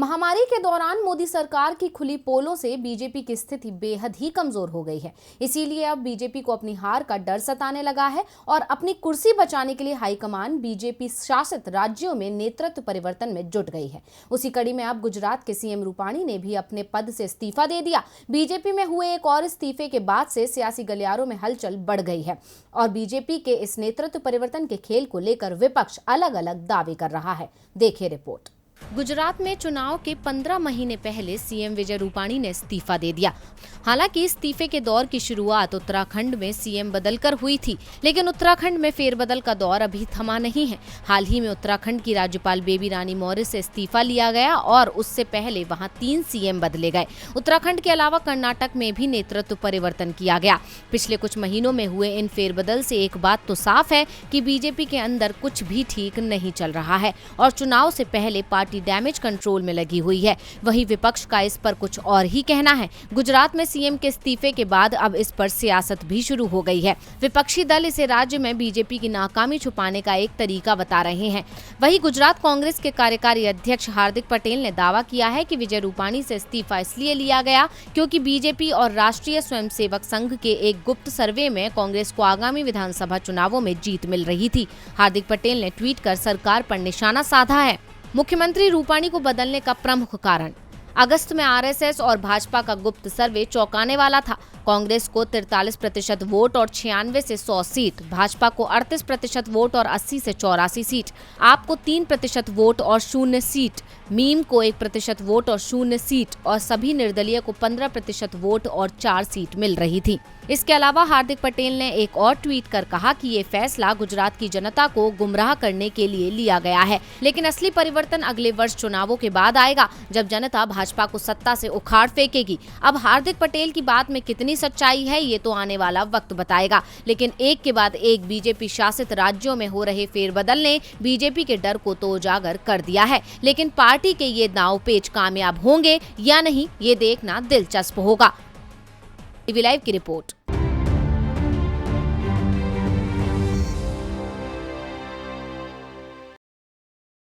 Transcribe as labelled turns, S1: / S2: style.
S1: महामारी के दौरान मोदी सरकार की खुली पोलों से बीजेपी की स्थिति बेहद ही कमजोर हो गई है। इसीलिए अब बीजेपी को अपनी हार का डर सताने लगा है और अपनी कुर्सी बचाने के लिए हाईकमान बीजेपी शासित राज्यों में नेतृत्व परिवर्तन में जुट गई है। उसी कड़ी में अब गुजरात के सीएम रूपाणी ने भी अपने पद से इस्तीफा दे दिया। बीजेपी में हुए एक और इस्तीफे के बाद से सियासी गलियारों में हलचल बढ़ गई है और बीजेपी के इस नेतृत्व परिवर्तन के खेल को लेकर विपक्ष अलग अलग दावे कर रहा है। देखिए रिपोर्ट। गुजरात में चुनाव के 15 महीने पहले सीएम विजय रूपाणी ने इस्तीफा दे दिया। हालांकि इस्तीफे के दौर की शुरुआत उत्तराखंड में सीएम बदलकर हुई थी, लेकिन उत्तराखंड में फेरबदल का दौर अभी थमा नहीं है। हाल ही में उत्तराखंड की राज्यपाल बेबी रानी मौर्य से इस्तीफा लिया गया और उससे पहले वहां 3 सीएम बदले गए। उत्तराखंड के अलावा कर्नाटक में भी नेतृत्व परिवर्तन किया गया। पिछले कुछ महीनों में हुए इन फेरबदल से एक बात तो साफ है कि बीजेपी के अंदर कुछ भी ठीक नहीं चल रहा है और चुनाव से पहले पार्टी डैमेज कंट्रोल में लगी हुई है। वहीं विपक्ष का इस पर कुछ और ही कहना है। गुजरात में सीएम के इस्तीफे के बाद अब इस पर सियासत भी शुरू हो गई है। विपक्षी दल इसे राज्य में बीजेपी की नाकामी छुपाने का एक तरीका बता रहे हैं। वहीं गुजरात कांग्रेस के कार्यकारी अध्यक्ष हार्दिक पटेल ने दावा किया है कि विजय रूपाणी से इस्तीफा इसलिए लिया गया क्योंकि बीजेपी और राष्ट्रीय स्वयंसेवक संघ के एक गुप्त सर्वे में कांग्रेस को आगामी विधानसभा चुनावों में जीत मिल रही थी। हार्दिक पटेल ने ट्वीट कर सरकार पर निशाना साधा है। मुख्यमंत्री रूपाणी को बदलने का प्रमुख कारण अगस्त में आरएसएस और भाजपा का गुप्त सर्वे चौंकाने वाला था। कांग्रेस को 43% वोट और 96 से 100 सीट, भाजपा को 38% वोट और 80 से 84 सीट, आप को 3% वोट और 0 सीट, मीम को 1% वोट और 0 सीट और सभी निर्दलीय को 15% वोट और 4 सीट मिल रही थी। इसके अलावा हार्दिक पटेल ने एक और ट्वीट कर कहा कि ये फैसला गुजरात की जनता को गुमराह करने के लिए लिया गया है, लेकिन असली परिवर्तन अगले वर्ष चुनावों के बाद आएगा, जब जनता भाजपा को सत्ता से उखाड़ फेंकेगी। अब हार्दिक पटेल की बात में कितनी सच्चाई है ये तो आने वाला वक्त बताएगा, लेकिन एक के बाद एक बीजेपी शासित राज्यों में हो रहे फेरबदल ने बीजेपी के डर को तो उजागर कर दिया है। लेकिन पार्टी के ये दांव पेच कामयाब होंगे या नहीं, ये देखना दिलचस्प होगा। टीवी लाइव की रिपोर्ट।